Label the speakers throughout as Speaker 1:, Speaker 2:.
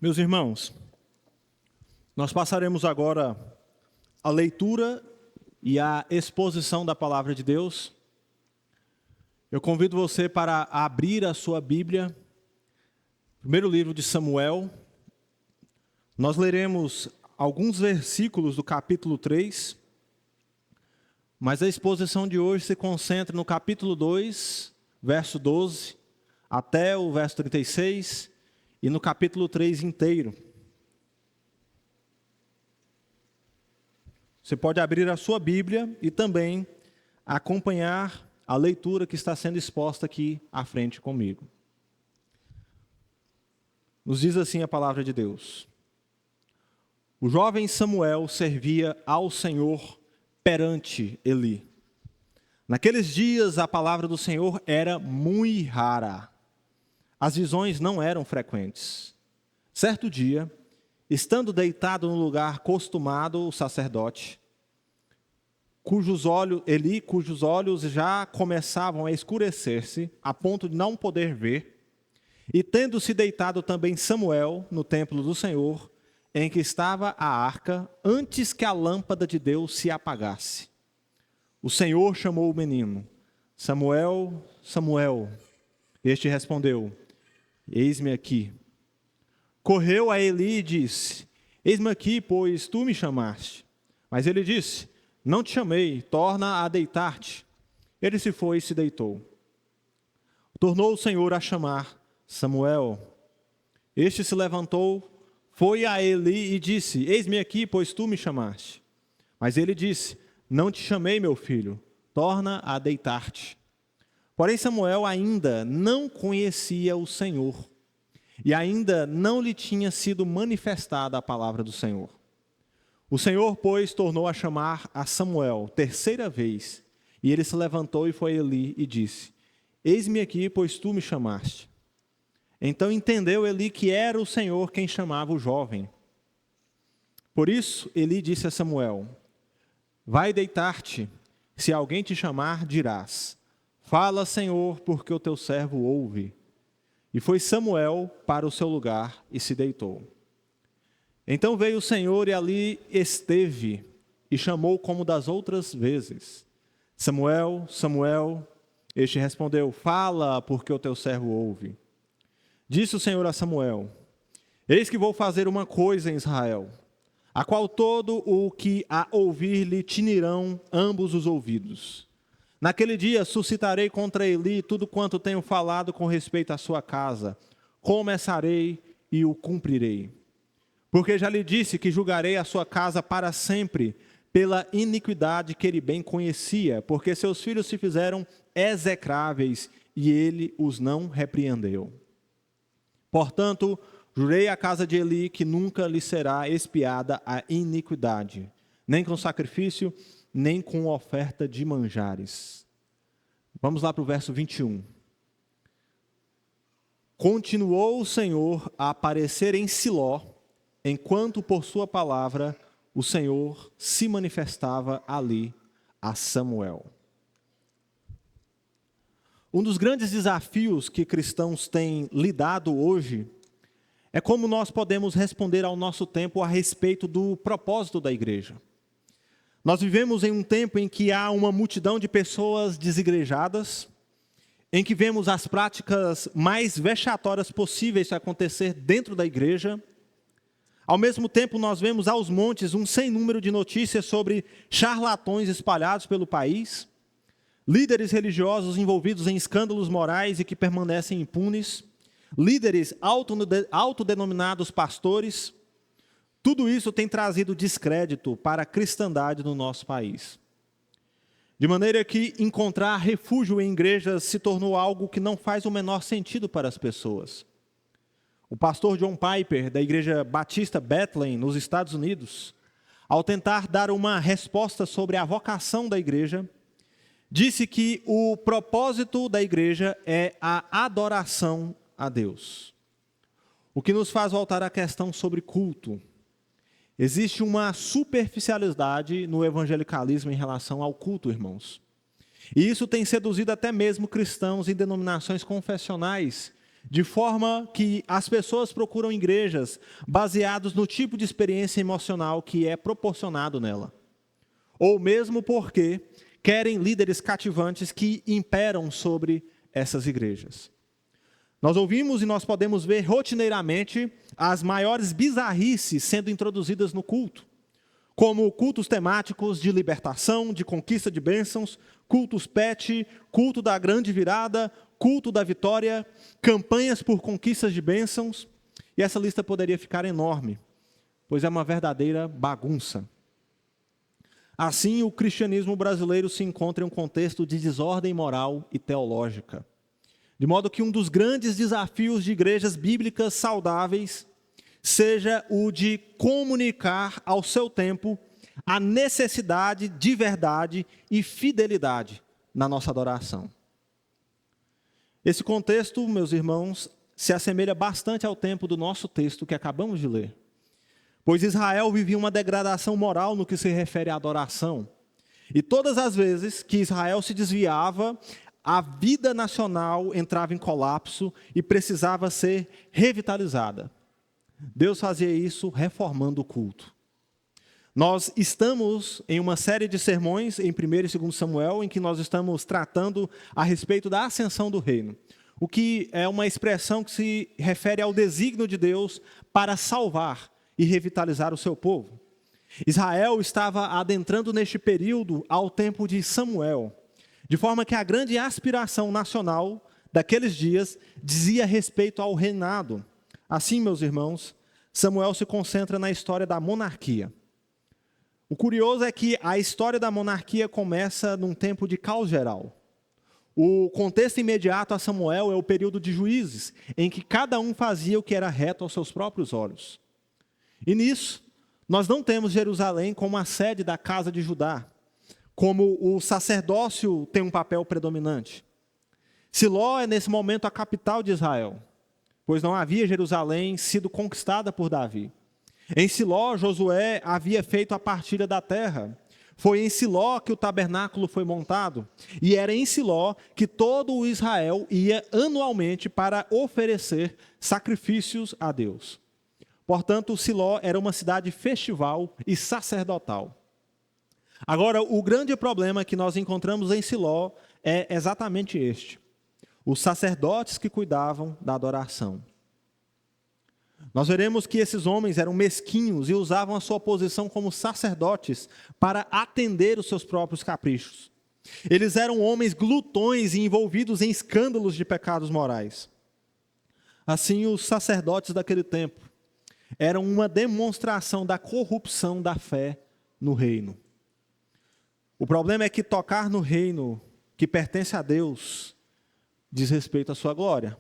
Speaker 1: Meus irmãos, nós passaremos agora a leitura e a exposição da palavra de Deus. Eu convido você para abrir a sua Bíblia, primeiro livro de Samuel. Nós leremos alguns versículos do capítulo 3, mas a exposição de hoje se concentra no capítulo 2, verso 12, até o verso 36, e no capítulo 3 inteiro. Você pode abrir a sua Bíblia e também acompanhar a leitura que está sendo exposta aqui à frente comigo. Nos diz assim a palavra de Deus: o jovem Samuel servia ao Senhor perante Eli. Naqueles dias a palavra do Senhor era muito rara. As visões não eram frequentes. Certo dia, estando deitado no lugar costumado, o sacerdote, cujos olhos já começavam a escurecer-se, a ponto de não poder ver, e tendo-se deitado também Samuel no templo do Senhor, em que estava a arca, antes que a lâmpada de Deus se apagasse. O Senhor chamou o menino: Samuel, Samuel. Este respondeu: eis-me aqui. Correu a Eli e disse: eis-me aqui, pois tu me chamaste. Mas ele disse: não te chamei, torna a deitar-te. Ele se foi e se deitou. Tornou o Senhor a chamar: Samuel. Este se levantou, foi a Eli e disse: eis-me aqui, pois tu me chamaste. Mas ele disse: não te chamei, meu filho, torna a deitar-te. Porém Samuel ainda não conhecia o Senhor, e ainda não lhe tinha sido manifestada a palavra do Senhor. O Senhor, pois, tornou a chamar a Samuel terceira vez, e ele se levantou e foi a Eli e disse: eis-me aqui, pois tu me chamaste. Então entendeu Eli que era o Senhor quem chamava o jovem. Por isso Eli disse a Samuel: vai deitar-te, se alguém te chamar, dirás: fala, Senhor, porque o teu servo ouve. E foi Samuel para o seu lugar e se deitou. Então veio o Senhor e ali esteve, e chamou como das outras vezes: Samuel, Samuel. Este respondeu: fala, porque o teu servo ouve. Disse o Senhor a Samuel: eis que vou fazer uma coisa em Israel, a qual todo o que a ouvir lhe tinirão ambos os ouvidos. Naquele dia suscitarei contra Eli tudo quanto tenho falado com respeito à sua casa. Começarei e o cumprirei. Porque já lhe disse que julgarei a sua casa para sempre pela iniquidade que ele bem conhecia, porque seus filhos se fizeram execráveis e ele os não repreendeu. Portanto, jurei à casa de Eli que nunca lhe será expiada a iniquidade, nem com sacrifício, nem com oferta de manjares. Vamos lá para o verso 21. Continuou o Senhor a aparecer em Siló, enquanto por sua palavra o Senhor se manifestava ali a Samuel. Um dos grandes desafios que cristãos têm lidado hoje é como nós podemos responder ao nosso tempo a respeito do propósito da igreja. Nós vivemos em um tempo em que há uma multidão de pessoas desigrejadas, em que vemos as práticas mais vexatórias possíveis acontecer dentro da igreja. Ao mesmo tempo, nós vemos aos montes um sem número de notícias sobre charlatões espalhados pelo país, líderes religiosos envolvidos em escândalos morais e que permanecem impunes, líderes autodenominados pastores. Tudo isso tem trazido descrédito para a cristandade no nosso país. De maneira que encontrar refúgio em igrejas se tornou algo que não faz o menor sentido para as pessoas. O pastor John Piper, da Igreja Batista Bethlehem, nos Estados Unidos, ao tentar dar uma resposta sobre a vocação da igreja, disse que o propósito da igreja é a adoração a Deus. O que nos faz voltar à questão sobre culto. Existe uma superficialidade no evangelicalismo em relação ao culto, irmãos. E isso tem seduzido até mesmo cristãos em denominações confessionais de forma que as pessoas procuram igrejas baseadas no tipo de experiência emocional que é proporcionado nela. Ou mesmo porque querem líderes cativantes que imperam sobre essas igrejas. Nós ouvimos e nós podemos ver rotineiramente as maiores bizarrices sendo introduzidas no culto, como cultos temáticos de libertação, de conquista de bênçãos, cultos pet, culto da grande virada, culto da vitória, campanhas por conquistas de bênçãos, e essa lista poderia ficar enorme, pois é uma verdadeira bagunça. Assim, o cristianismo brasileiro se encontra em um contexto de desordem moral e teológica. De modo que um dos grandes desafios de igrejas bíblicas saudáveis seja o de comunicar ao seu tempo a necessidade de verdade e fidelidade na nossa adoração. Esse contexto, meus irmãos, se assemelha bastante ao tempo do nosso texto que acabamos de ler. Pois Israel vivia uma degradação moral no que se refere à adoração. E todas as vezes que Israel se desviava, a vida nacional entrava em colapso e precisava ser revitalizada. Deus fazia isso reformando o culto. Nós estamos em uma série de sermões em 1 e 2 Samuel, em que nós estamos tratando a respeito da ascensão do reino. O que é uma expressão que se refere ao desígnio de Deus para salvar e revitalizar o seu povo. Israel estava adentrando neste período ao tempo de Samuel, de forma que a grande aspiração nacional daqueles dias dizia respeito ao reinado. Assim, meus irmãos, Samuel se concentra na história da monarquia. O curioso é que a história da monarquia começa num tempo de caos geral. O contexto imediato a Samuel é o período de juízes, em que cada um fazia o que era reto aos seus próprios olhos. E nisso, nós não temos Jerusalém como a sede da casa de Judá, como o sacerdócio tem um papel predominante. Siló é nesse momento a capital de Israel, pois não havia Jerusalém sido conquistada por Davi. Em Siló, Josué havia feito a partilha da terra. Foi em Siló que o tabernáculo foi montado. E era em Siló que todo o Israel ia anualmente para oferecer sacrifícios a Deus. Portanto, Siló era uma cidade festival e sacerdotal. Agora, o grande problema que nós encontramos em Siló é exatamente este: os sacerdotes que cuidavam da adoração. Nós veremos que esses homens eram mesquinhos e usavam a sua posição como sacerdotes para atender os seus próprios caprichos. Eles eram homens glutões e envolvidos em escândalos de pecados morais. Assim, os sacerdotes daquele tempo eram uma demonstração da corrupção da fé no reino. O problema é que tocar no reino que pertence a Deus diz respeito à sua glória.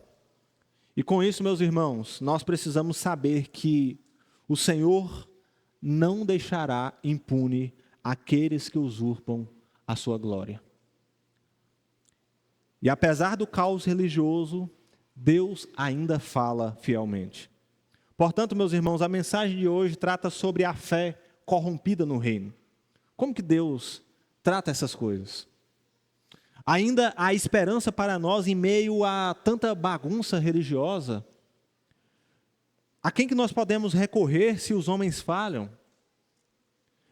Speaker 1: E com isso, meus irmãos, nós precisamos saber que o Senhor não deixará impune aqueles que usurpam a sua glória. E apesar do caos religioso, Deus ainda fala fielmente. Portanto, meus irmãos, a mensagem de hoje trata sobre a fé corrompida no reino. Como que Deus trata essas coisas? Ainda há esperança para nós em meio a tanta bagunça religiosa? A quem que nós podemos recorrer se os homens falham?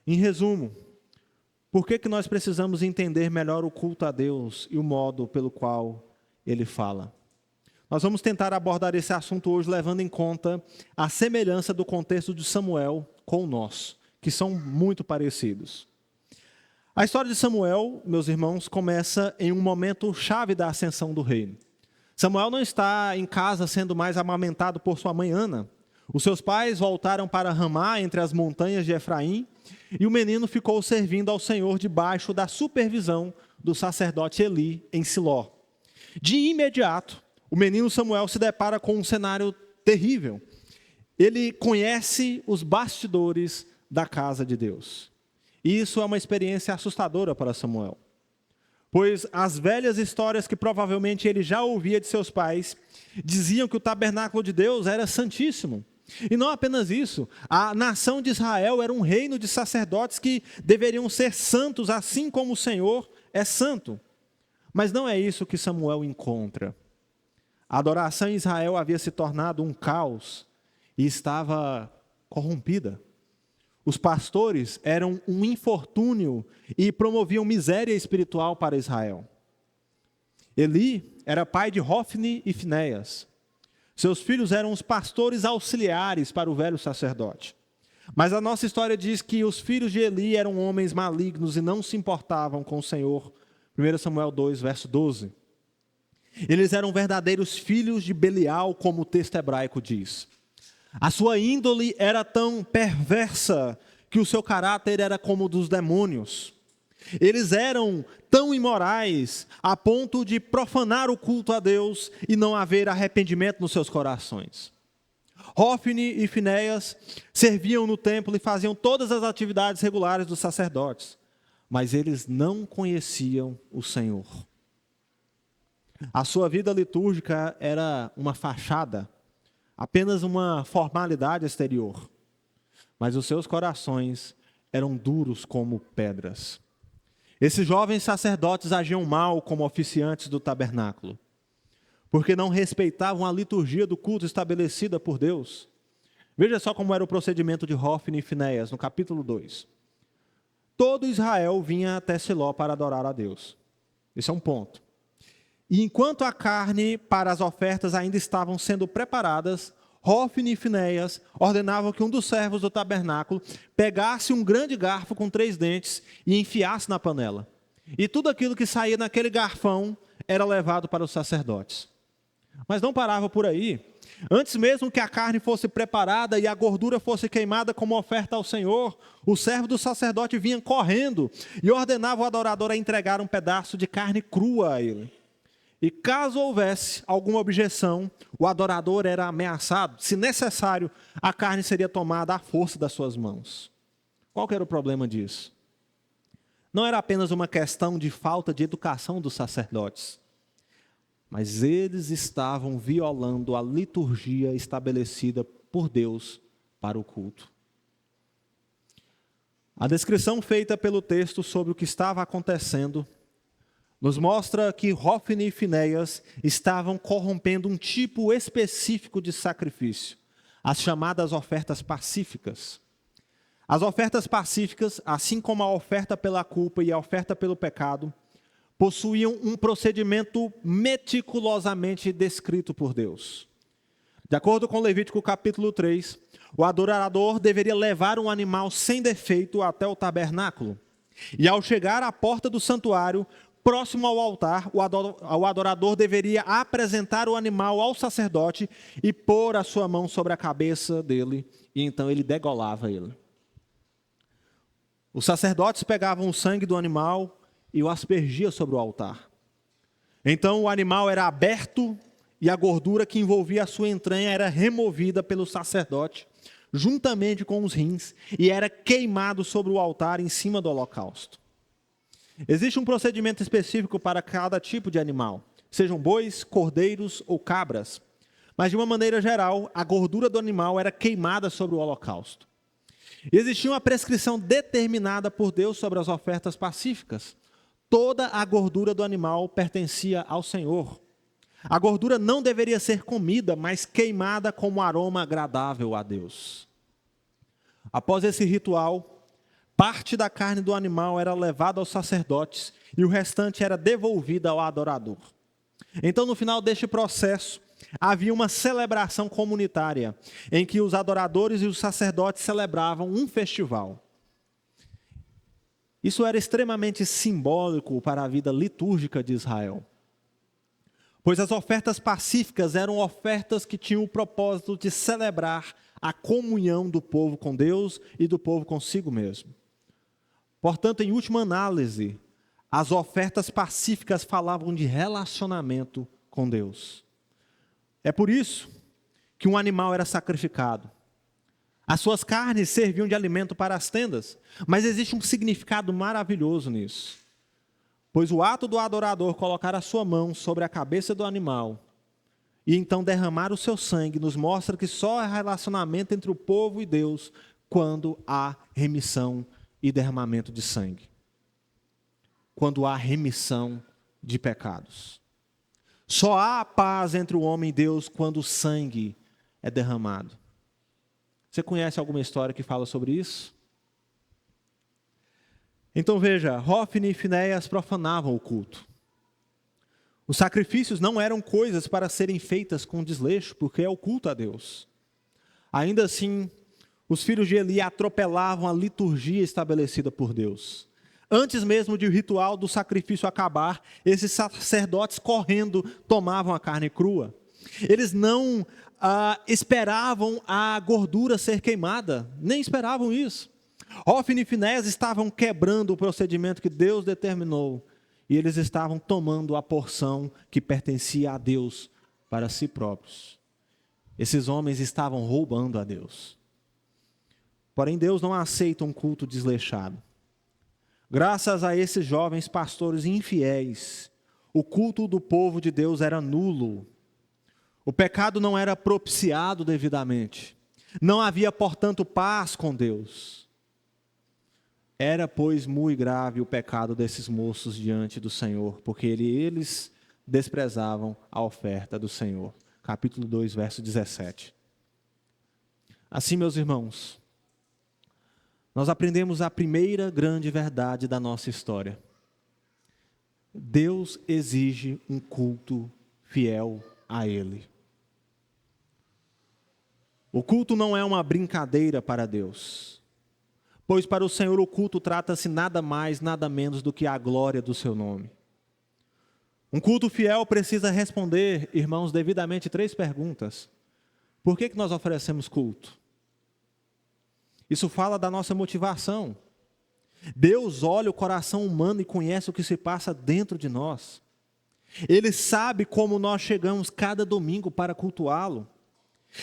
Speaker 1: Em resumo, por que nós precisamos entender melhor o culto a Deus e o modo pelo qual Ele fala? Nós vamos tentar abordar esse assunto hoje levando em conta a semelhança do contexto de Samuel com o nosso, que são muito parecidos. A história de Samuel, meus irmãos, começa em um momento chave da ascensão do reino. Samuel não está em casa sendo mais amamentado por sua mãe Ana. Os seus pais voltaram para Ramá, entre as montanhas de Efraim, e o menino ficou servindo ao Senhor debaixo da supervisão do sacerdote Eli em Siló. De imediato, o menino Samuel se depara com um cenário terrível. Ele conhece os bastidores da casa de Deus. E isso é uma experiência assustadora para Samuel, pois as velhas histórias que provavelmente ele já ouvia de seus pais diziam que o tabernáculo de Deus era santíssimo. E não apenas isso, a nação de Israel era um reino de sacerdotes que deveriam ser santos, assim como o Senhor é santo. Mas não é isso que Samuel encontra. A adoração em Israel havia se tornado um caos e estava corrompida. Os pastores eram um infortúnio e promoviam miséria espiritual para Israel. Eli era pai de Hofni e Finéias. Seus filhos eram os pastores auxiliares para o velho sacerdote. Mas a nossa história diz que os filhos de Eli eram homens malignos e não se importavam com o Senhor. 1 Samuel 2, verso 12. Eles eram verdadeiros filhos de Belial, como o texto hebraico diz. A sua índole era tão perversa que o seu caráter era como o dos demônios. Eles eram tão imorais a ponto de profanar o culto a Deus e não haver arrependimento nos seus corações. Hofni e Finéias serviam no templo e faziam todas as atividades regulares dos sacerdotes, mas eles não conheciam o Senhor. A sua vida litúrgica era uma fachada, apenas uma formalidade exterior, mas os seus corações eram duros como pedras. Esses jovens sacerdotes agiam mal como oficiantes do tabernáculo, porque não respeitavam a liturgia do culto estabelecida por Deus. Veja só como era o procedimento de Hofni e Finéias, no capítulo 2. Todo Israel vinha até Siló para adorar a Deus. Esse é um ponto. E enquanto a carne para as ofertas ainda estavam sendo preparadas, Hofni e Finéias ordenavam que um dos servos do tabernáculo pegasse um grande garfo com 3 dentes e enfiasse na panela. E tudo aquilo que saía naquele garfão era levado para os sacerdotes. Mas não parava por aí. Antes mesmo que a carne fosse preparada e a gordura fosse queimada como oferta ao Senhor, o servo do sacerdote vinha correndo e ordenava o adorador a entregar um pedaço de carne crua a ele. E caso houvesse alguma objeção, o adorador era ameaçado. Se necessário, a carne seria tomada à força das suas mãos. Qual que era o problema disso? Não era apenas uma questão de falta de educação dos sacerdotes, mas eles estavam violando a liturgia estabelecida por Deus para o culto. A descrição feita pelo texto sobre o que estava acontecendo nos mostra que Hofni e Finéias estavam corrompendo um tipo específico de sacrifício, as chamadas ofertas pacíficas. As ofertas pacíficas, assim como a oferta pela culpa e a oferta pelo pecado, possuíam um procedimento meticulosamente descrito por Deus. De acordo com Levítico capítulo 3, o adorador deveria levar um animal sem defeito até o tabernáculo. E ao chegar à porta do santuário, próximo ao altar, o adorador deveria apresentar o animal ao sacerdote e pôr a sua mão sobre a cabeça dele, e então ele degolava ele. Os sacerdotes pegavam o sangue do animal e o aspergia sobre o altar. Então o animal era aberto e a gordura que envolvia a sua entranha era removida pelo sacerdote, juntamente com os rins, e era queimado sobre o altar em cima do holocausto. Existe um procedimento específico para cada tipo de animal, sejam bois, cordeiros ou cabras. Mas de uma maneira geral, a gordura do animal era queimada sobre o holocausto. Existia uma prescrição determinada por Deus sobre as ofertas pacíficas. Toda a gordura do animal pertencia ao Senhor. A gordura não deveria ser comida, mas queimada como aroma agradável a Deus. Após esse ritual, parte da carne do animal era levada aos sacerdotes e o restante era devolvida ao adorador. Então, no final deste processo, havia uma celebração comunitária, em que os adoradores e os sacerdotes celebravam um festival. Isso era extremamente simbólico para a vida litúrgica de Israel, pois as ofertas pacíficas eram ofertas que tinham o propósito de celebrar a comunhão do povo com Deus e do povo consigo mesmo. Portanto, em última análise, as ofertas pacíficas falavam de relacionamento com Deus. É por isso que um animal era sacrificado. As suas carnes serviam de alimento para as tendas, mas existe um significado maravilhoso nisso. Pois o ato do adorador colocar a sua mão sobre a cabeça do animal e então derramar o seu sangue nos mostra que só há relacionamento entre o povo e Deus quando há remissão e derramamento de sangue. Quando há remissão de pecados. Só há paz entre o homem e Deus quando o sangue é derramado. Você conhece alguma história que fala sobre isso? Então veja, Hófni e Finéias profanavam o culto. Os sacrifícios não eram coisas para serem feitas com desleixo, porque é o culto a Deus. Ainda assim, os filhos de Eli atropelavam a liturgia estabelecida por Deus. Antes mesmo de o ritual do sacrifício acabar, esses sacerdotes correndo tomavam a carne crua. Eles não esperavam a gordura ser queimada, nem esperavam isso. Hófni e Finéias estavam quebrando o procedimento que Deus determinou, e eles estavam tomando a porção que pertencia a Deus para si próprios. Esses homens estavam roubando a Deus. Porém, Deus não aceita um culto desleixado. Graças a esses jovens pastores infiéis, o culto do povo de Deus era nulo. O pecado não era propiciado devidamente. Não havia, portanto, paz com Deus. Era, pois, muito grave o pecado desses moços diante do Senhor, porque eles desprezavam a oferta do Senhor. Capítulo 2, verso 17. Assim, meus irmãos, nós aprendemos a primeira grande verdade da nossa história. Deus exige um culto fiel a Ele. O culto não é uma brincadeira para Deus, pois para o Senhor o culto trata-se nada mais, nada menos do que a glória do seu nome. Um culto fiel precisa responder, irmãos, devidamente 3 perguntas. Por que nós oferecemos culto? Isso fala da nossa motivação. Deus olha o coração humano e conhece o que se passa dentro de nós. Ele sabe como nós chegamos cada domingo para cultuá-lo.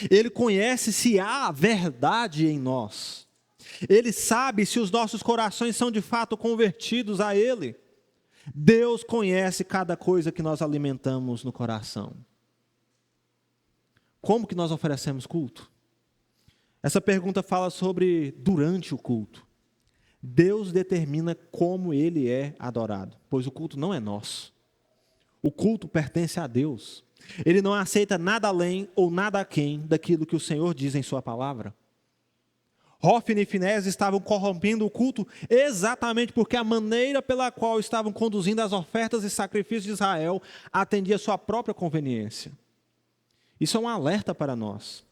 Speaker 1: Ele conhece se há verdade em nós. Ele sabe se os nossos corações são de fato convertidos a Ele. Deus conhece cada coisa que nós alimentamos no coração. Como que nós oferecemos culto? Essa pergunta fala sobre durante o culto. Deus determina como Ele é adorado, pois o culto não é nosso. O culto pertence a Deus. Ele não aceita nada além ou nada aquém daquilo que o Senhor diz em sua palavra. Hófni e Finéias estavam corrompendo o culto exatamente porque a maneira pela qual estavam conduzindo as ofertas e sacrifícios de Israel atendia a sua própria conveniência. Isso é um alerta para nós.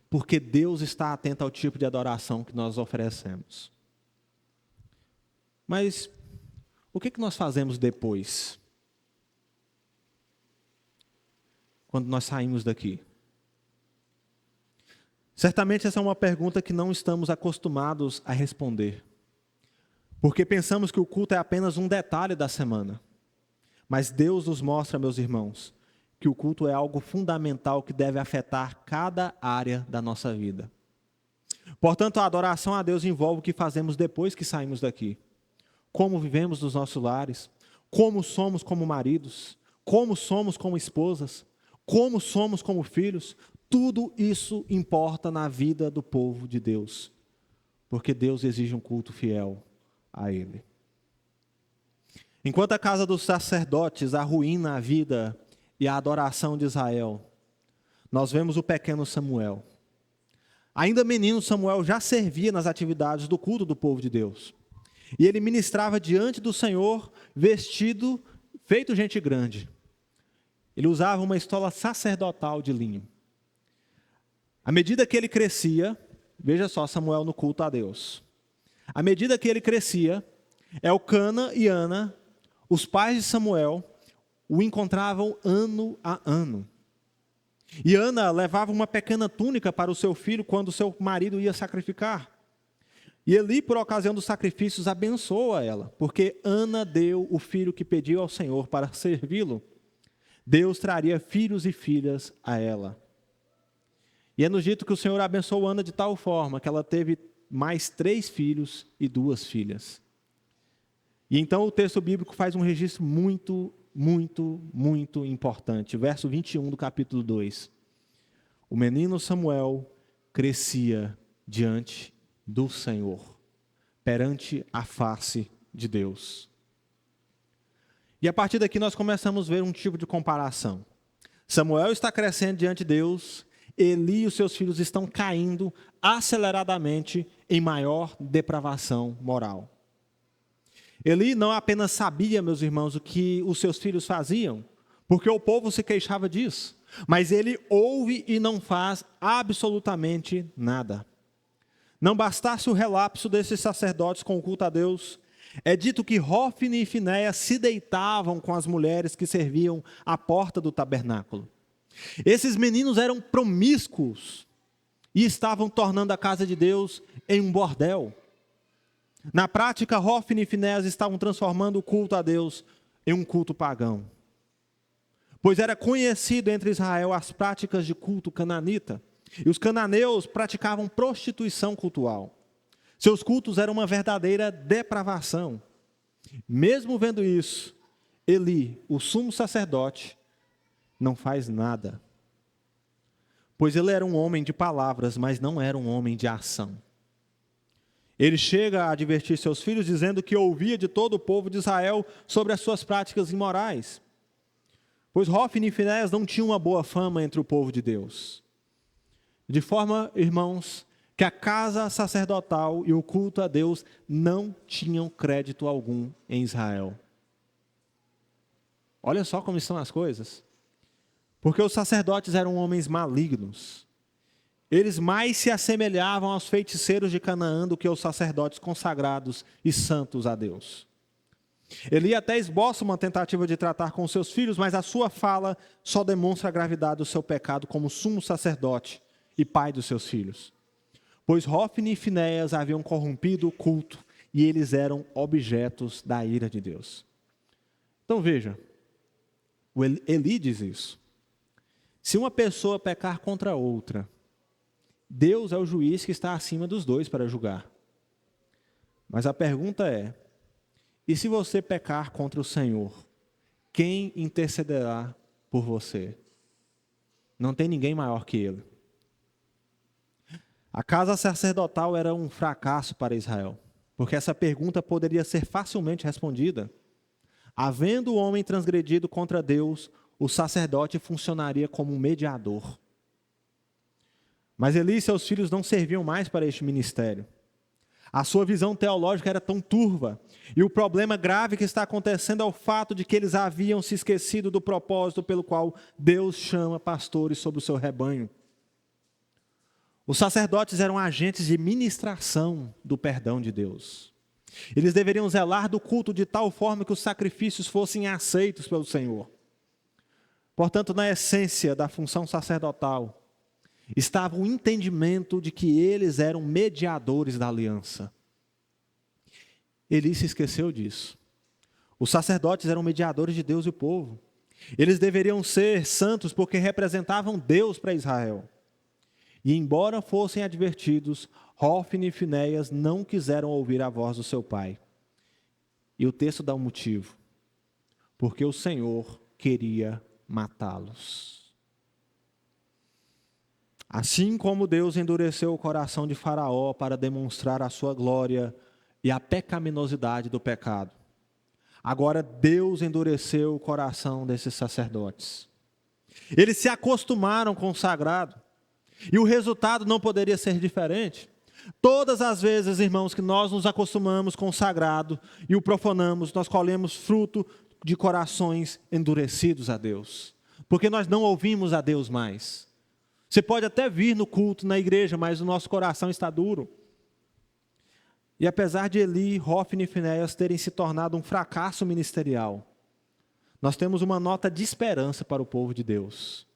Speaker 1: Porque Deus está atento ao tipo de adoração que nós oferecemos. Mas o que nós fazemos depois? Quando nós saímos daqui? Certamente essa é uma pergunta que não estamos acostumados a responder. Porque pensamos que o culto é apenas um detalhe da semana. Mas Deus nos mostra, meus irmãos, que o culto é algo fundamental que deve afetar cada área da nossa vida. Portanto, a adoração a Deus envolve o que fazemos depois que saímos daqui. Como vivemos nos nossos lares, como somos como maridos, como somos como esposas, como somos como filhos. Tudo isso importa na vida do povo de Deus, porque Deus exige um culto fiel a Ele. Enquanto a casa dos sacerdotes arruína a vida e a adoração de Israel, nós vemos o pequeno Samuel. Ainda menino, Samuel já servia nas atividades do culto do povo de Deus. E ele ministrava diante do Senhor, vestido, feito gente grande. Ele usava uma estola sacerdotal de linho. À medida que ele crescia, veja só Samuel no culto a Deus. À medida que ele crescia, Elcana e Ana, os pais de Samuel, o encontravam ano a ano. E Ana levava uma pequena túnica para o seu filho quando seu marido ia sacrificar. E Eli, por ocasião dos sacrifícios, abençoa ela, porque Ana deu o filho que pediu ao Senhor para servi-lo. Deus traria filhos e filhas a ela. E é nos dito que o Senhor abençoou Ana de tal forma que ela teve mais 3 filhos e 2 filhas. E então o texto bíblico faz um registro muito importante. Verso 21 do capítulo 2. O menino Samuel crescia diante do Senhor, perante a face de Deus. E a partir daqui nós começamos a ver um tipo de comparação. Samuel está crescendo diante de Deus, Eli e os seus filhos estão caindo aceleradamente em maior depravação moral. Eli não apenas sabia, meus irmãos, o que os seus filhos faziam, porque o povo se queixava disso, mas ele ouve e não faz absolutamente nada. Não bastasse o relapso desses sacerdotes com o culto a Deus, é dito que Hófni e Finéias se deitavam com as mulheres que serviam à porta do tabernáculo. Esses meninos eram promíscuos e estavam tornando a casa de Deus em um bordel. Na prática, Hófni e Finéias estavam transformando o culto a Deus em um culto pagão. Pois era conhecido entre Israel as práticas de culto cananita. E os cananeus praticavam prostituição cultual. Seus cultos eram uma verdadeira depravação. Mesmo vendo isso, Eli, o sumo sacerdote, não faz nada. Pois ele era um homem de palavras, mas não era um homem de ação. Ele chega a advertir seus filhos, dizendo que ouvia de todo o povo de Israel sobre as suas práticas imorais. Pois Hófni e Finéias não tinham uma boa fama entre o povo de Deus. De forma, irmãos, que a casa sacerdotal e o culto a Deus não tinham crédito algum em Israel. Olha só como estão as coisas. Porque os sacerdotes eram homens malignos. Eles mais se assemelhavam aos feiticeiros de Canaã do que aos sacerdotes consagrados e santos a Deus. Eli até esboça uma tentativa de tratar com seus filhos, mas a sua fala só demonstra a gravidade do seu pecado como sumo sacerdote e pai dos seus filhos. Pois Hófni e Finéias haviam corrompido o culto e eles eram objetos da ira de Deus. Então veja, Eli diz isso. Se uma pessoa pecar contra outra, Deus é o juiz que está acima dos dois para julgar. Mas a pergunta é, e se você pecar contra o Senhor, quem intercederá por você? Não tem ninguém maior que Ele. A casa sacerdotal era um fracasso para Israel, porque essa pergunta poderia ser facilmente respondida. Havendo o homem transgredido contra Deus, o sacerdote funcionaria como um mediador. Mas Eli e seus filhos não serviam mais para este ministério. A sua visão teológica era tão turva, e o problema grave que está acontecendo é o fato de que eles haviam se esquecido do propósito pelo qual Deus chama pastores sobre o seu rebanho. Os sacerdotes eram agentes de ministração do perdão de Deus. Eles deveriam zelar do culto de tal forma que os sacrifícios fossem aceitos pelo Senhor. Portanto, na essência da função sacerdotal, estava o entendimento de que eles eram mediadores da aliança. Eli se esqueceu disso. Os sacerdotes eram mediadores de Deus e o povo. Eles deveriam ser santos porque representavam Deus para Israel. E embora fossem advertidos, Hófni e Finéias não quiseram ouvir a voz do seu pai. E o texto dá um motivo. Porque o Senhor queria matá-los. Assim como Deus endureceu o coração de Faraó para demonstrar a sua glória e a pecaminosidade do pecado, agora Deus endureceu o coração desses sacerdotes. Eles se acostumaram com o sagrado, e o resultado não poderia ser diferente. Todas as vezes, irmãos, que nós nos acostumamos com o sagrado e o profanamos, nós colhemos fruto de corações endurecidos a Deus, porque nós não ouvimos a Deus mais. Você pode até vir no culto, na igreja, mas o nosso coração está duro. E apesar de Eli, Hófni e Finéias terem se tornado um fracasso ministerial, nós temos uma nota de esperança para o povo de Deus.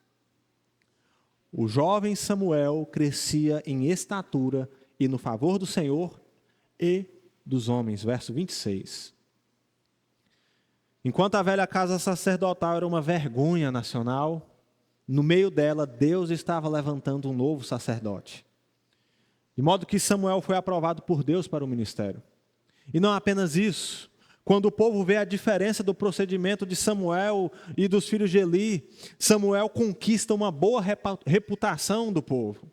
Speaker 1: O jovem Samuel crescia em estatura e no favor do Senhor e dos homens. Verso 26. Enquanto a velha casa sacerdotal era uma vergonha nacional, no meio dela, Deus estava levantando um novo sacerdote. De modo que Samuel foi aprovado por Deus para o ministério. E não apenas isso. Quando o povo vê a diferença do procedimento de Samuel e dos filhos de Eli, Samuel conquista uma boa reputação do povo.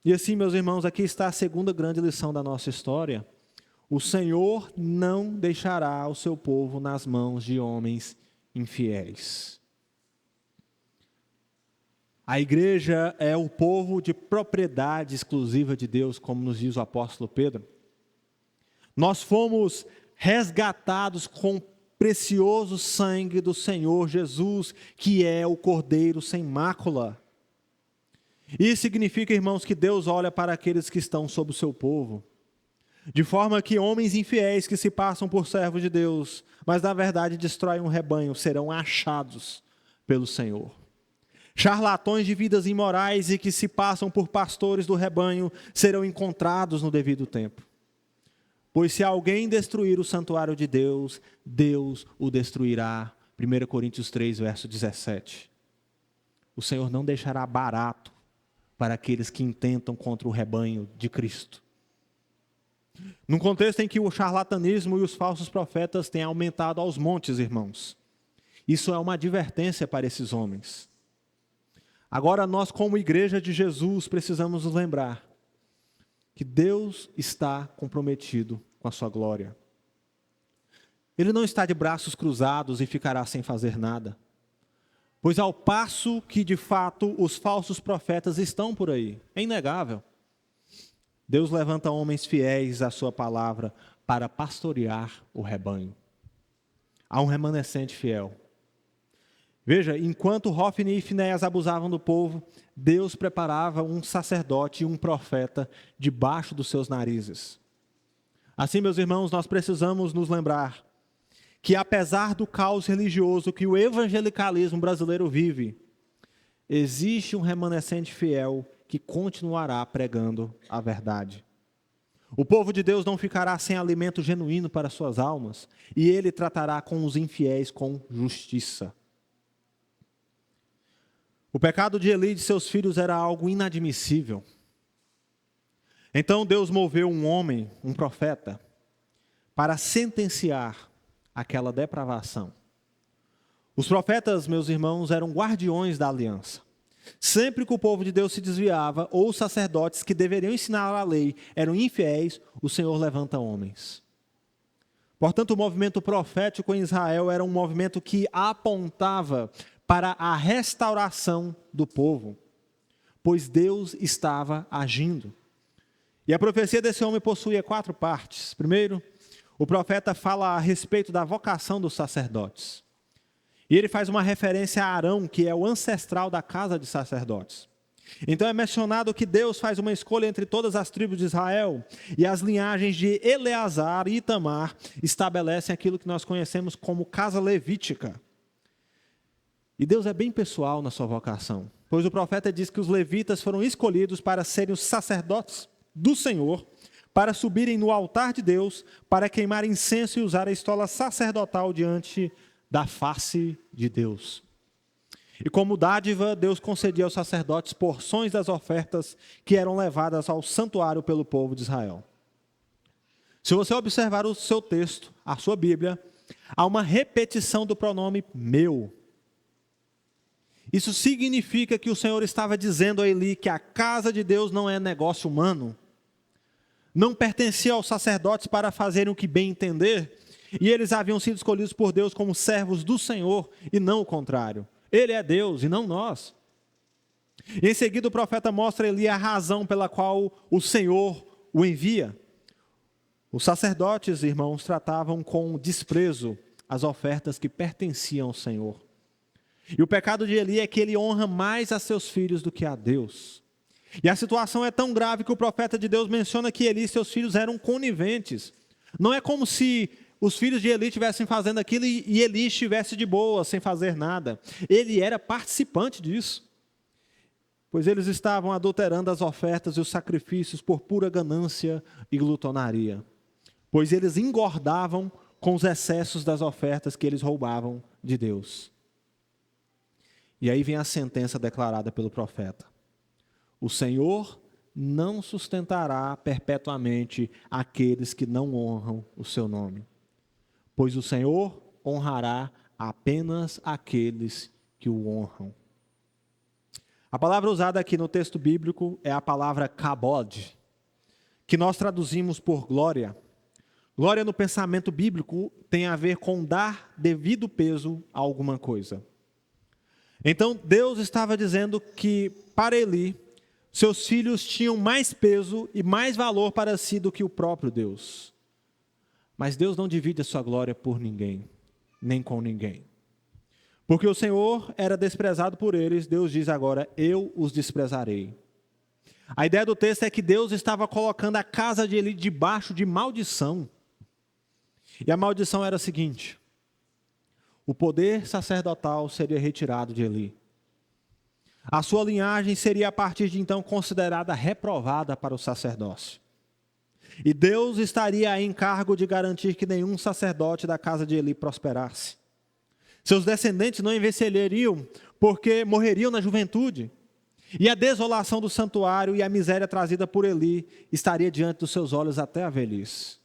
Speaker 1: E assim, meus irmãos, aqui está a segunda grande lição da nossa história. o Senhor não deixará o seu povo nas mãos de homens infiéis. A igreja é o povo de propriedade exclusiva de Deus, como nos diz o apóstolo Pedro. Nós fomos resgatados com o precioso sangue do Senhor Jesus, que é o Cordeiro sem mácula. Isso significa, irmãos, que Deus olha para aqueles que estão sob o seu povo, de forma que homens infiéis que se passam por servos de Deus, mas na verdade destroem um rebanho, serão achados pelo Senhor. Charlatões de vidas imorais e que se passam por pastores do rebanho serão encontrados no devido tempo. Pois se alguém destruir o santuário de Deus, Deus o destruirá. 1 Coríntios 3, verso 17. O Senhor não deixará barato para aqueles que intentam contra o rebanho de Cristo. Num contexto em que o charlatanismo e os falsos profetas têm aumentado aos montes, irmãos. Isso é uma advertência para esses homens. Agora nós, como igreja de Jesus, precisamos nos lembrar que Deus está comprometido com a sua glória. Ele não está de braços cruzados e ficará sem fazer nada. Pois ao passo que, de fato, os falsos profetas estão por aí, é inegável. Deus levanta homens fiéis à sua palavra para pastorear o rebanho. Há um remanescente fiel. Veja, enquanto Hofni e Finéias abusavam do povo, Deus preparava um sacerdote e um profeta debaixo dos seus narizes. Assim, meus irmãos, nós precisamos nos lembrar que apesar do caos religioso que o evangelicalismo brasileiro vive, existe um remanescente fiel que continuará pregando a verdade. O povo de Deus não ficará sem alimento genuíno para suas almas, e ele tratará com os infiéis com justiça. O pecado de Eli e de seus filhos era algo inadmissível. Então Deus moveu um homem, um profeta, para sentenciar aquela depravação. Os profetas, meus irmãos, eram guardiões da aliança. Sempre que o povo de Deus se desviava, ou os sacerdotes que deveriam ensinar a lei eram infiéis, o Senhor levanta homens. Portanto, o movimento profético em Israel era um movimento que apontava para a restauração do povo, pois Deus estava agindo. E a profecia desse homem possuía 4 partes. Primeiro, o profeta fala a respeito da vocação dos sacerdotes. E ele faz uma referência a Arão, que é o ancestral da casa de sacerdotes. Então é mencionado que Deus faz uma escolha entre todas as tribos de Israel, e as linhagens de Eleazar e Itamar estabelecem aquilo que nós conhecemos como casa levítica. E Deus é bem pessoal na sua vocação, pois o profeta diz que os levitas foram escolhidos para serem os sacerdotes do Senhor, para subirem no altar de Deus, para queimar incenso e usar a estola sacerdotal diante da face de Deus. E como dádiva, Deus concedia aos sacerdotes porções das ofertas que eram levadas ao santuário pelo povo de Israel. Se você observar o seu texto, a sua Bíblia, há uma repetição do pronome meu. Isso significa que o Senhor estava dizendo a Eli que a casa de Deus não é negócio humano, não pertencia aos sacerdotes para fazerem o que bem entender, e eles haviam sido escolhidos por Deus como servos do Senhor, e não o contrário. Ele é Deus e não nós. Em seguida o profeta mostra a Eli a razão pela qual o Senhor o envia. Os sacerdotes, irmãos, tratavam com desprezo as ofertas que pertenciam ao Senhor. E o pecado de Eli é que ele honra mais a seus filhos do que a Deus. E a situação é tão grave que o profeta de Deus menciona que Eli e seus filhos eram coniventes. Não é como se os filhos de Eli estivessem fazendo aquilo e Eli estivesse de boa, sem fazer nada. Ele era participante disso. Pois eles estavam adulterando as ofertas e os sacrifícios por pura ganância e glutonaria. Pois eles engordavam com os excessos das ofertas que eles roubavam de Deus. E aí vem a sentença declarada pelo profeta. O Senhor não sustentará perpetuamente aqueles que não honram o seu nome, pois o Senhor honrará apenas aqueles que o honram. A palavra usada aqui no texto bíblico é a palavra kabod, que nós traduzimos por glória. Glória no pensamento bíblico tem a ver com dar devido peso a alguma coisa. Então Deus estava dizendo que para Eli, seus filhos tinham mais peso e mais valor para si do que o próprio Deus. Mas Deus não divide a sua glória por ninguém, nem com ninguém. Porque o Senhor era desprezado por eles, Deus diz agora, eu os desprezarei. A ideia do texto é que Deus estava colocando a casa de Eli debaixo de maldição. E a maldição era a seguinte: o poder sacerdotal seria retirado de Eli. A sua linhagem seria a partir de então considerada reprovada para o sacerdócio. E Deus estaria em encargo de garantir que nenhum sacerdote da casa de Eli prosperasse. Seus descendentes não envelheceriam porque morreriam na juventude. E a desolação do santuário e a miséria trazida por Eli estaria diante dos seus olhos até a velhice.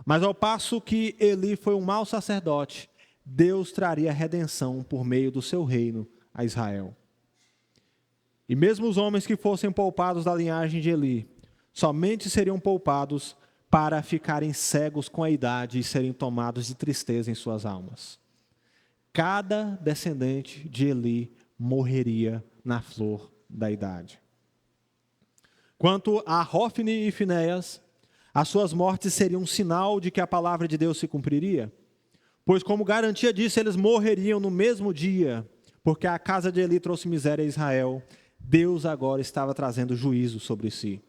Speaker 1: Mas ao passo que Eli foi um mau sacerdote, Deus traria redenção por meio do seu reino a Israel. E mesmo os homens que fossem poupados da linhagem de Eli, somente seriam poupados para ficarem cegos com a idade e serem tomados de tristeza em suas almas. Cada descendente de Eli morreria na flor da idade. Quanto a Hofni e Finéias, as suas mortes seriam um sinal de que a palavra de Deus se cumpriria, pois como garantia disso, eles morreriam no mesmo dia, porque a casa de Eli trouxe miséria a Israel. Deus agora estava trazendo juízo sobre si.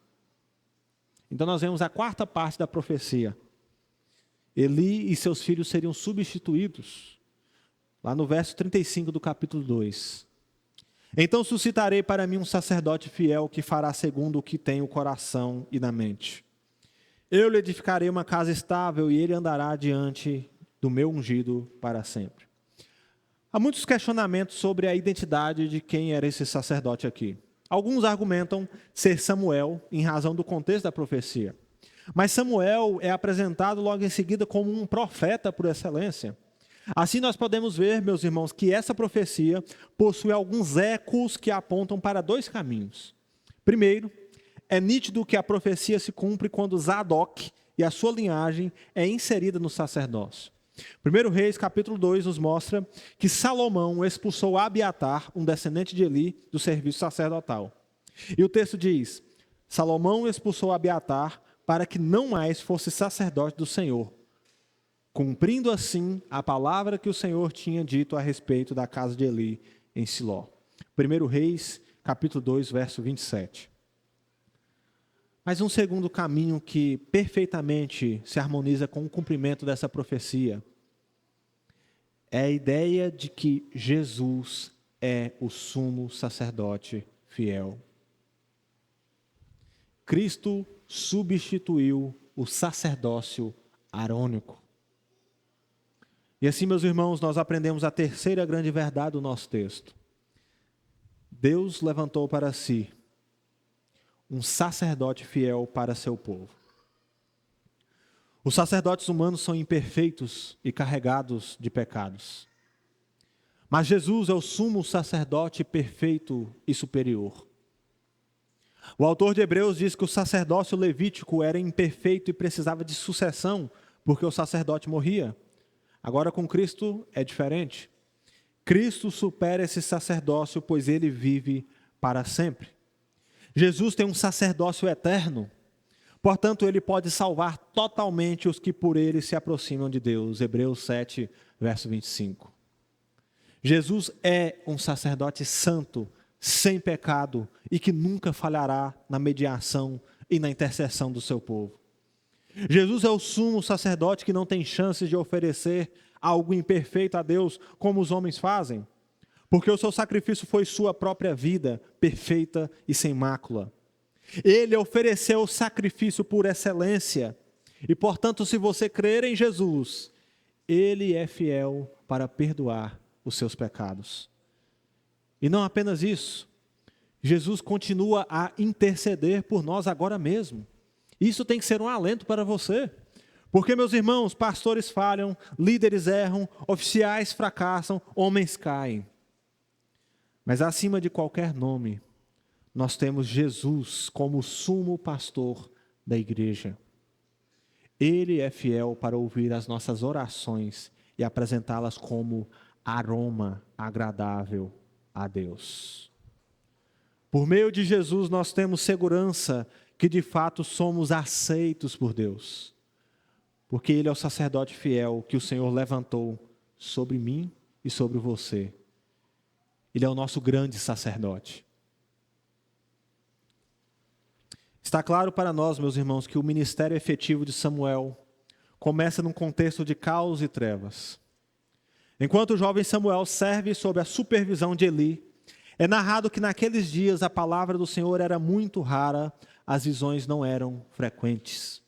Speaker 1: Então nós vemos a quarta parte da profecia. Eli e seus filhos seriam substituídos. Lá no verso 35 do capítulo 2. Então suscitarei para mim um sacerdote fiel que fará segundo o que tem o coração e na mente. Eu lhe edificarei uma casa estável e ele andará diante do meu ungido para sempre. Há muitos questionamentos sobre a identidade de quem era esse sacerdote aqui. Alguns argumentam ser Samuel, em razão do contexto da profecia. Mas Samuel é apresentado logo em seguida como um profeta por excelência. Assim nós podemos ver, meus irmãos, que essa profecia possui alguns ecos que apontam para dois caminhos. Primeiro, é nítido que a profecia se cumpre quando Zadok e a sua linhagem é inserida no sacerdócio. 1 Reis, capítulo 2, nos mostra que Salomão expulsou Abiatar, um descendente de Eli, do serviço sacerdotal. E o texto diz: Salomão expulsou Abiatar para que não mais fosse sacerdote do Senhor, cumprindo assim a palavra que o Senhor tinha dito a respeito da casa de Eli em Siló. 1 Reis, capítulo 2, verso 27. Mas um segundo caminho que perfeitamente se harmoniza com o cumprimento dessa profecia é a ideia de que Jesus é o sumo sacerdote fiel. Cristo substituiu o sacerdócio arônico. E assim, meus irmãos, nós aprendemos a terceira grande verdade do nosso texto. Deus levantou para si um sacerdote fiel para seu povo. Os sacerdotes humanos são imperfeitos e carregados de pecados. Mas Jesus é o sumo sacerdote perfeito e superior. O autor de Hebreus diz que o sacerdócio levítico era imperfeito e precisava de sucessão, porque o sacerdote morria. Agora com Cristo é diferente. Cristo supera esse sacerdócio, pois ele vive para sempre. Jesus tem um sacerdócio eterno, portanto ele pode salvar totalmente os que por ele se aproximam de Deus. Hebreus 7, verso 25. Jesus é um sacerdote santo, sem pecado e que nunca falhará na mediação e na intercessão do seu povo. Jesus é o sumo sacerdote que não tem chances de oferecer algo imperfeito a Deus como os homens fazem, porque o seu sacrifício foi sua própria vida, perfeita e sem mácula. Ele ofereceu o sacrifício por excelência e, portanto, se você crer em Jesus, ele é fiel para perdoar os seus pecados. E não apenas isso, Jesus continua a interceder por nós agora mesmo. Isso tem que ser um alento para você. Porque, meus irmãos, pastores falham, líderes erram, oficiais fracassam, homens caem. Mas acima de qualquer nome, nós temos Jesus como sumo pastor da igreja. Ele é fiel para ouvir as nossas orações e apresentá-las como aroma agradável a Deus. Por meio de Jesus, nós temos segurança que de fato somos aceitos por Deus, porque Ele é o sacerdote fiel que o Senhor levantou sobre mim e sobre você. Ele é o nosso grande sacerdote. Está claro para nós, meus irmãos, que o ministério efetivo de Samuel começa num contexto de caos e trevas. Enquanto o jovem Samuel serve sob a supervisão de Eli, é narrado que naqueles dias a palavra do Senhor era muito rara, as visões não eram frequentes.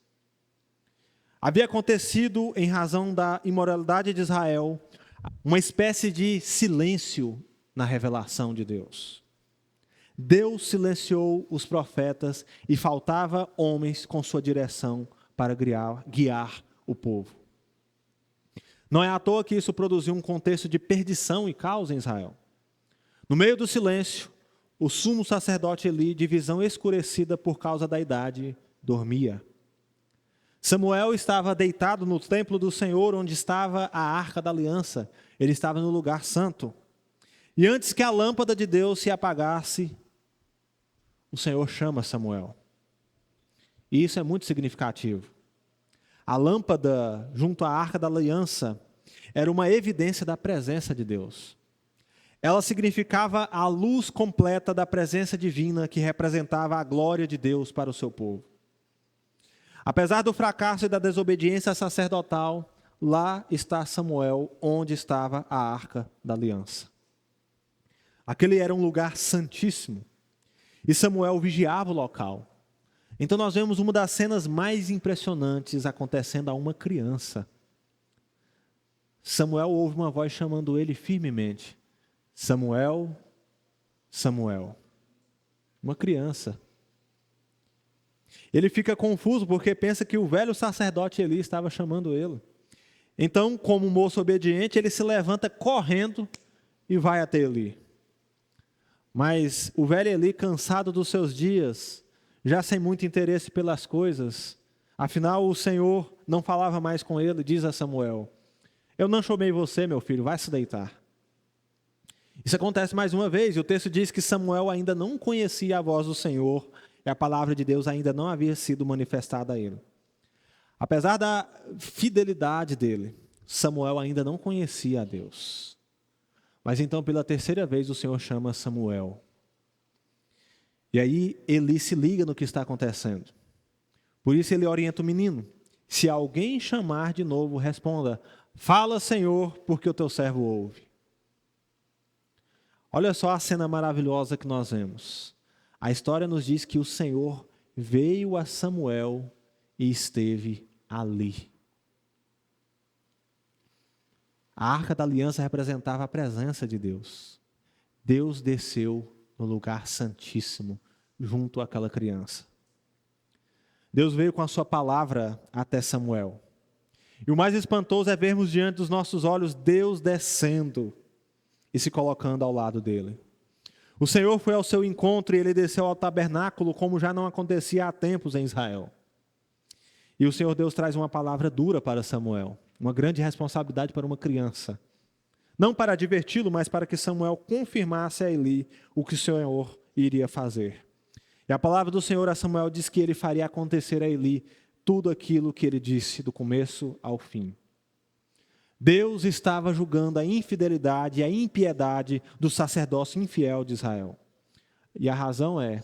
Speaker 1: Havia acontecido, em razão da imoralidade de Israel, uma espécie de silêncio na revelação de Deus. Deus silenciou os profetas e faltava homens com sua direção para guiar o povo. Não é à toa que isso produziu um contexto de perdição e caos em Israel. No meio do silêncio, o sumo sacerdote Eli, de visão escurecida por causa da idade, dormia. Samuel estava deitado no templo do Senhor, onde estava a arca da aliança. Ele estava no lugar santo. E antes que a lâmpada de Deus se apagasse, o Senhor chama Samuel. E isso é muito significativo. A lâmpada junto à arca da aliança era uma evidência da presença de Deus. Ela significava a luz completa da presença divina que representava a glória de Deus para o seu povo. Apesar do fracasso e da desobediência sacerdotal, lá está Samuel, onde estava a arca da aliança. Aquele era um lugar santíssimo. E Samuel vigiava o local. Então nós vemos uma das cenas mais impressionantes acontecendo a uma criança. Samuel ouve uma voz chamando ele firmemente. Samuel, Samuel. Uma criança. Ele fica confuso porque pensa que o velho sacerdote Eli estava chamando ele. Então, como moço obediente, ele se levanta correndo e vai até Eli. Mas o velho Eli, cansado dos seus dias, já sem muito interesse pelas coisas, afinal o Senhor não falava mais com ele, diz a Samuel: eu não chamei você, meu filho, vai se deitar. Isso acontece mais uma vez, e o texto diz que Samuel ainda não conhecia a voz do Senhor, e a palavra de Deus ainda não havia sido manifestada a ele. Apesar da fidelidade dele, Samuel ainda não conhecia a Deus. Mas então, pela terceira vez, o Senhor chama Samuel. E aí, Eli se liga no que está acontecendo. Por isso, ele orienta o menino. Se alguém chamar de novo, responda: fala, Senhor, porque o teu servo ouve. Olha só a cena maravilhosa que nós vemos. A história nos diz que o Senhor veio a Samuel e esteve ali. A arca da aliança representava a presença de Deus. Deus desceu no lugar santíssimo, junto àquela criança. Deus veio com a sua palavra até Samuel. E o mais espantoso é vermos diante dos nossos olhos Deus descendo e se colocando ao lado dele. O Senhor foi ao seu encontro e ele desceu ao tabernáculo, como já não acontecia há tempos em Israel. E o Senhor Deus traz uma palavra dura para Samuel, uma grande responsabilidade para uma criança. Não para diverti-lo, mas para que Samuel confirmasse a Eli o que o Senhor iria fazer. E a palavra do Senhor a Samuel diz que ele faria acontecer a Eli tudo aquilo que ele disse do começo ao fim. Deus estava julgando a infidelidade e a impiedade do sacerdócio infiel de Israel. E a razão é: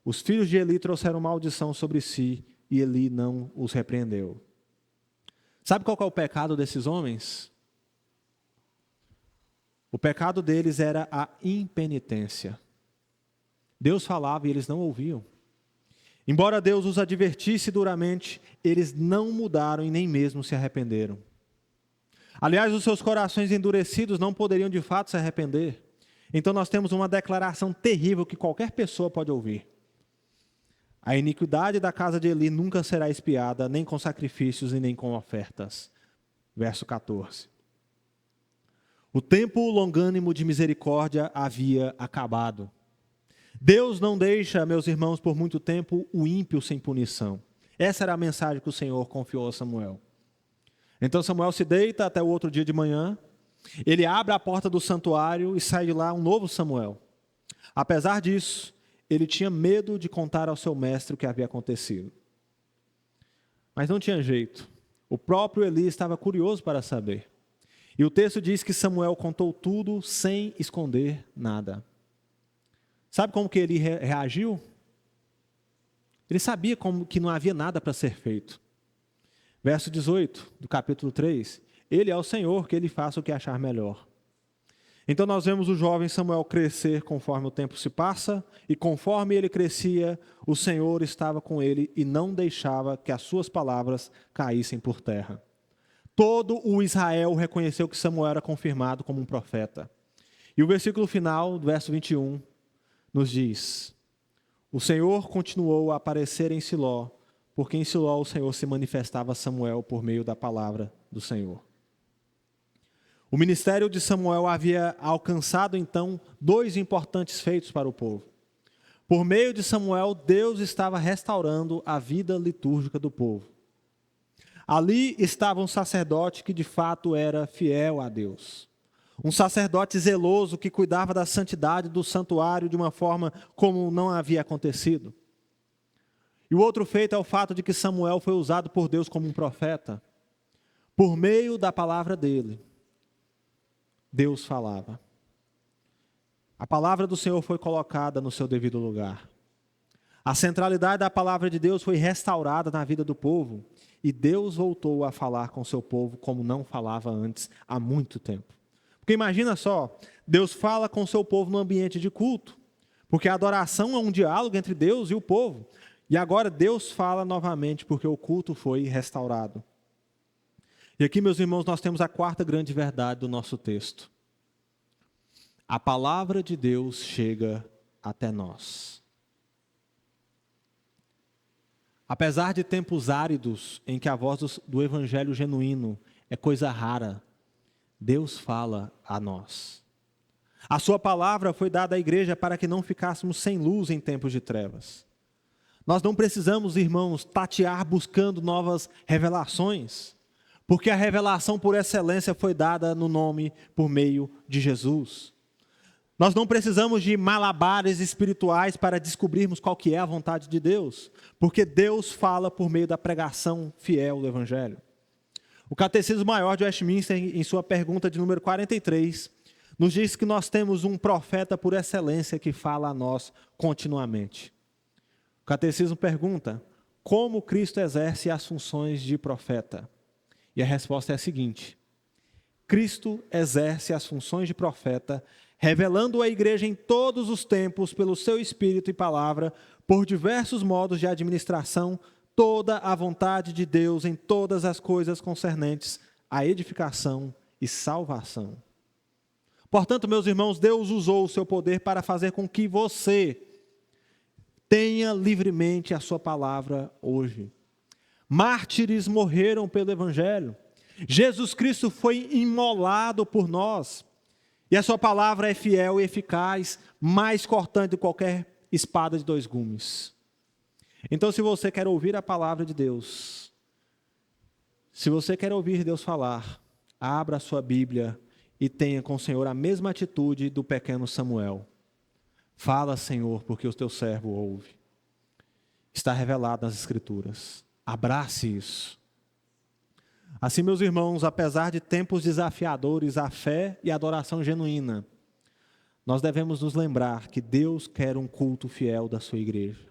Speaker 1: os filhos de Eli trouxeram maldição sobre si e Eli não os repreendeu. Sabe qual é o pecado desses homens? O pecado deles era a impenitência. Deus falava e eles não ouviam. Embora Deus os advertisse duramente, eles não mudaram e nem mesmo se arrependeram. Aliás, os seus corações endurecidos não poderiam de fato se arrepender. Então nós temos uma declaração terrível que qualquer pessoa pode ouvir. A iniquidade da casa de Eli nunca será expiada, nem com sacrifícios e nem com ofertas. Verso 14. O tempo longânimo de misericórdia havia acabado. Deus não deixa, meus irmãos, por muito tempo o ímpio sem punição. Essa era a mensagem que o Senhor confiou a Samuel. Então Samuel se deita até o outro dia de manhã, ele abre a porta do santuário e sai de lá um novo Samuel. Apesar disso, ele tinha medo de contar ao seu mestre o que havia acontecido. Mas não tinha jeito. O próprio Eli estava curioso para saber. E o texto diz que Samuel contou tudo sem esconder nada. Sabe como que Eli reagiu? Ele sabia que não havia nada para ser feito. Verso 18 do capítulo 3. Ele é o Senhor, que ele faça o que achar melhor. Então nós vemos o jovem Samuel crescer conforme o tempo se passa, e conforme ele crescia, o Senhor estava com ele e não deixava que as suas palavras caíssem por terra. Todo o Israel reconheceu que Samuel era confirmado como um profeta. E o versículo final, do verso 21, nos diz: o Senhor continuou a aparecer em Siló, porque em Siló o Senhor se manifestava a Samuel por meio da palavra do Senhor. O ministério de Samuel havia alcançado então 2 importantes feitos para o povo. Por meio de Samuel, Deus estava restaurando a vida litúrgica do povo. Ali estava um sacerdote que de fato era fiel a Deus. Um sacerdote zeloso que cuidava da santidade do santuário de uma forma como não havia acontecido. E o outro feito é o fato de que Samuel foi usado por Deus como um profeta. Por meio da palavra dele, Deus falava. A palavra do Senhor foi colocada no seu devido lugar. A centralidade da palavra de Deus foi restaurada na vida do povo. E Deus voltou a falar com o seu povo como não falava antes, há muito tempo. Porque imagina só, Deus fala com o seu povo no ambiente de culto. Porque a adoração é um diálogo entre Deus e o povo. E agora Deus fala novamente porque o culto foi restaurado. E aqui, meus irmãos, nós temos a 4ª grande verdade do nosso texto. A palavra de Deus chega até nós. Apesar de tempos áridos em que a voz do evangelho genuíno é coisa rara, Deus fala a nós. A sua palavra foi dada à igreja para que não ficássemos sem luz em tempos de trevas. Nós não precisamos, irmãos, tatear buscando novas revelações, porque a revelação por excelência foi dada no nome por meio de Jesus. Nós não precisamos de malabares espirituais para descobrirmos qual que é a vontade de Deus, porque Deus fala por meio da pregação fiel do Evangelho. O Catecismo Maior de Westminster, em sua pergunta de número 43, nos diz que nós temos um profeta por excelência que fala a nós continuamente. O Catecismo pergunta: como Cristo exerce as funções de profeta? E a resposta é a seguinte: Cristo exerce as funções de profeta, revelando à igreja em todos os tempos, pelo seu Espírito e palavra, por diversos modos de administração, toda a vontade de Deus em todas as coisas concernentes à edificação e salvação. Portanto, meus irmãos, Deus usou o seu poder para fazer com que você tenha livremente a sua palavra hoje. Mártires morreram pelo Evangelho. Jesus Cristo foi imolado por nós. E a sua palavra é fiel e eficaz, mais cortante de qualquer espada de 2 gumes. Então, se você quer ouvir a palavra de Deus, se você quer ouvir Deus falar, abra a sua Bíblia e tenha com o Senhor a mesma atitude do pequeno Samuel. Fala, Senhor, porque o teu servo ouve. Está revelado nas Escrituras. Abrace isso. Assim, meus irmãos, apesar de tempos desafiadores, a fé e a adoração genuína, nós devemos nos lembrar que Deus quer um culto fiel da sua igreja.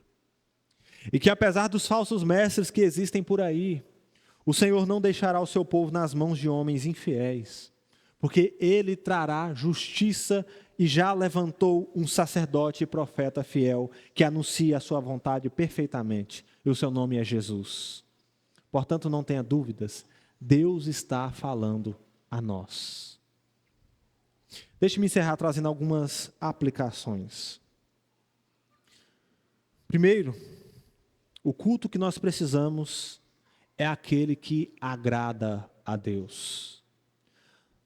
Speaker 1: E que apesar dos falsos mestres que existem por aí, o Senhor não deixará o seu povo nas mãos de homens infiéis, porque Ele trará justiça e já levantou um sacerdote e profeta fiel que anuncia a sua vontade perfeitamente, e o seu nome é Jesus. Portanto, não tenha dúvidas, Deus está falando a nós. Deixe-me encerrar trazendo algumas aplicações. Primeiro, o culto que nós precisamos é aquele que agrada a Deus.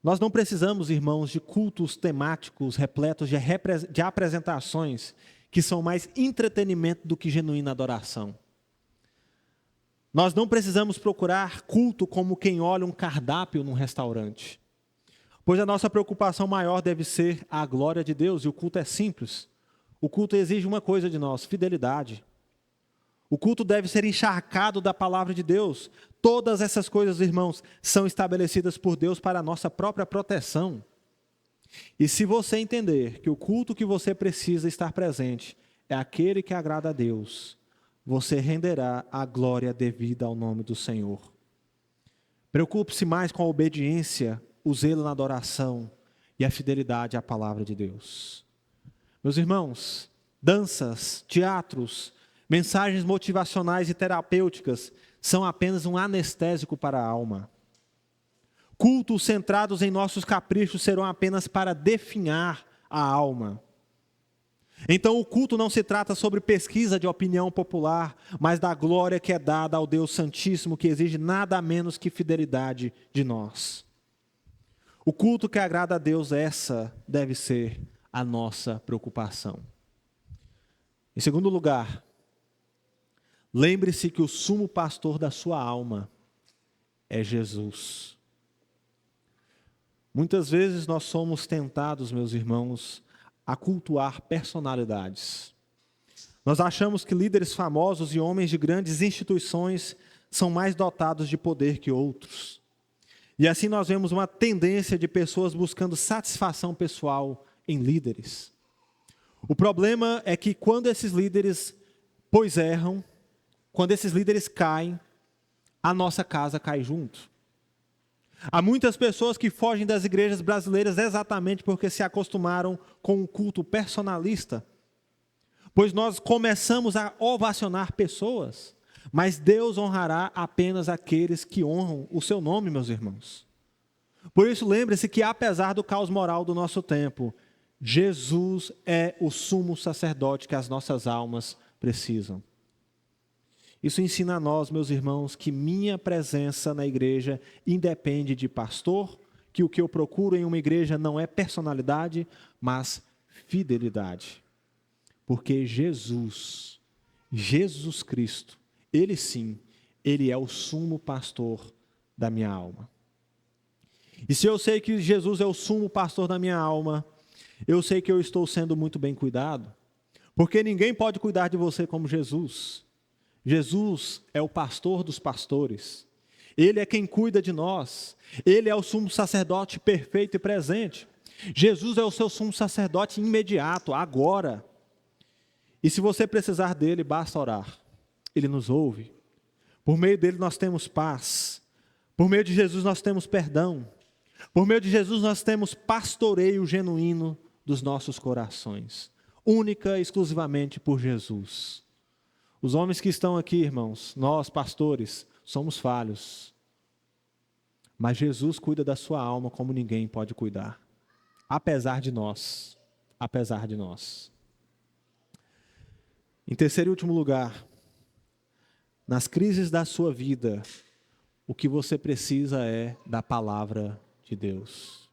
Speaker 1: Nós não precisamos, irmãos, de cultos temáticos repletos de apresentações que são mais entretenimento do que genuína adoração. Nós não precisamos procurar culto como quem olha um cardápio num restaurante. Pois a nossa preocupação maior deve ser a glória de Deus, e o culto é simples. O culto exige uma coisa de nós: fidelidade. O culto deve ser encharcado da palavra de Deus. Todas essas coisas, irmãos, são estabelecidas por Deus para a nossa própria proteção. E se você entender que o culto que você precisa estar presente é aquele que agrada a Deus, você renderá a glória devida ao nome do Senhor. Preocupe-se mais com a obediência, o zelo na adoração e a fidelidade à palavra de Deus. Meus irmãos, danças, teatros, mensagens motivacionais e terapêuticas são apenas um anestésico para a alma. Cultos centrados em nossos caprichos serão apenas para definhar a alma. Então o culto não se trata sobre pesquisa de opinião popular, mas da glória que é dada ao Deus Santíssimo, que exige nada menos que fidelidade de nós. O culto que agrada a Deus, essa deve ser a nossa preocupação. Em segundo lugar, lembre-se que o sumo pastor da sua alma é Jesus. Muitas vezes nós somos tentados, meus irmãos, a cultuar personalidades. Nós achamos que líderes famosos e homens de grandes instituições são mais dotados de poder que outros. E assim nós vemos uma tendência de pessoas buscando satisfação pessoal em líderes. O problema é que quando esses líderes, erram, quando esses líderes caem, a nossa casa cai junto. Há muitas pessoas que fogem das igrejas brasileiras exatamente porque se acostumaram com um culto personalista. Pois nós começamos a ovacionar pessoas, mas Deus honrará apenas aqueles que honram o seu nome, meus irmãos. Por isso, lembre-se que apesar do caos moral do nosso tempo, Jesus é o sumo sacerdote que as nossas almas precisam. Isso ensina a nós, meus irmãos, que minha presença na igreja independe de pastor, que o que eu procuro em uma igreja não é personalidade, mas fidelidade. Porque Jesus Cristo, Ele sim, Ele é o sumo pastor da minha alma. E se eu sei que Jesus é o sumo pastor da minha alma, eu sei que eu estou sendo muito bem cuidado, porque ninguém pode cuidar de você como Jesus. Jesus é o pastor dos pastores. Ele é quem cuida de nós. Ele é o sumo sacerdote perfeito e presente. Jesus é o seu sumo sacerdote imediato, agora. E se você precisar dele, basta orar. Ele nos ouve. Por meio dele nós temos paz. Por meio de Jesus nós temos perdão. Por meio de Jesus nós temos pastoreio genuíno dos nossos corações. Única e exclusivamente por Jesus. Os homens que estão aqui, irmãos, nós, pastores, somos falhos. Mas Jesus cuida da sua alma como ninguém pode cuidar. Apesar de nós. Apesar de nós. Em terceiro e último lugar, nas crises da sua vida, o que você precisa é da palavra de Deus.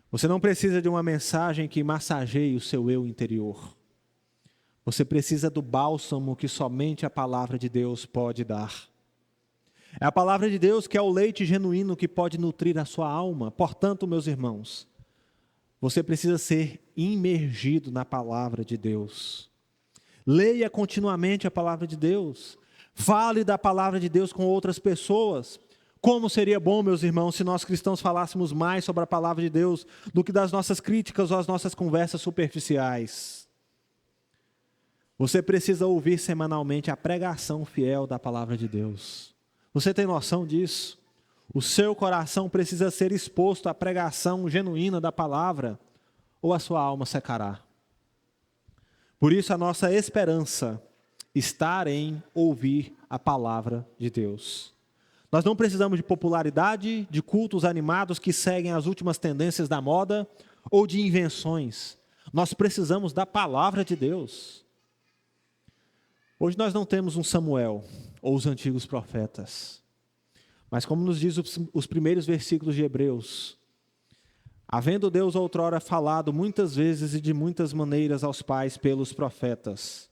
Speaker 1: Você não precisa de uma mensagem que massageie o seu eu interior. Você precisa do bálsamo que somente a palavra de Deus pode dar. É a palavra de Deus que é o leite genuíno que pode nutrir a sua alma. Portanto, meus irmãos, você precisa ser imergido na palavra de Deus. Leia continuamente a palavra de Deus. Fale da palavra de Deus com outras pessoas. Como seria bom, meus irmãos, se nós cristãos falássemos mais sobre a palavra de Deus do que das nossas críticas ou as nossas conversas superficiais. Você precisa ouvir semanalmente a pregação fiel da palavra de Deus. Você tem noção disso? O seu coração precisa ser exposto à pregação genuína da palavra, ou a sua alma secará. Por isso a nossa esperança está em ouvir a palavra de Deus. Nós não precisamos de popularidade, de cultos animados que seguem as últimas tendências da moda, ou de invenções. Nós precisamos da palavra de Deus. Hoje nós não temos um Samuel ou os antigos profetas, mas como nos diz os primeiros versículos de Hebreus, havendo Deus outrora falado muitas vezes e de muitas maneiras aos pais pelos profetas,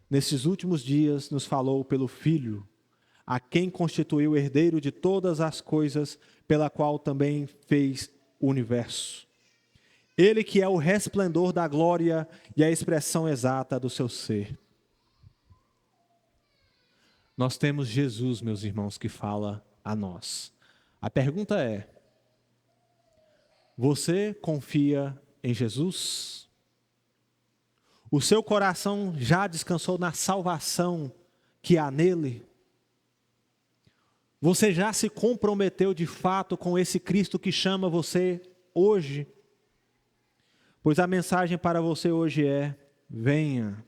Speaker 1: nesses últimos dias nos falou pelo Filho, a quem constituiu herdeiro de todas as coisas, pela qual também fez o universo. Ele que é o resplendor da glória e a expressão exata do seu ser. Nós temos Jesus, meus irmãos, que fala a nós. A pergunta é: você confia em Jesus? O seu coração já descansou na salvação que há nele? Você já se comprometeu de fato com esse Cristo que chama você hoje? Pois a mensagem para você hoje é: venha.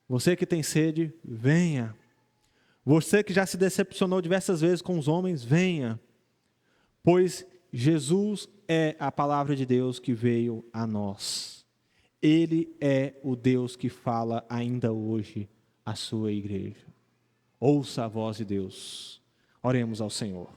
Speaker 1: Você que tem sede, venha. Você que já se decepcionou diversas vezes com os homens, venha. Pois Jesus é a palavra de Deus que veio a nós. Ele é o Deus que fala ainda hoje à sua igreja. Ouça a voz de Deus. Oremos ao Senhor.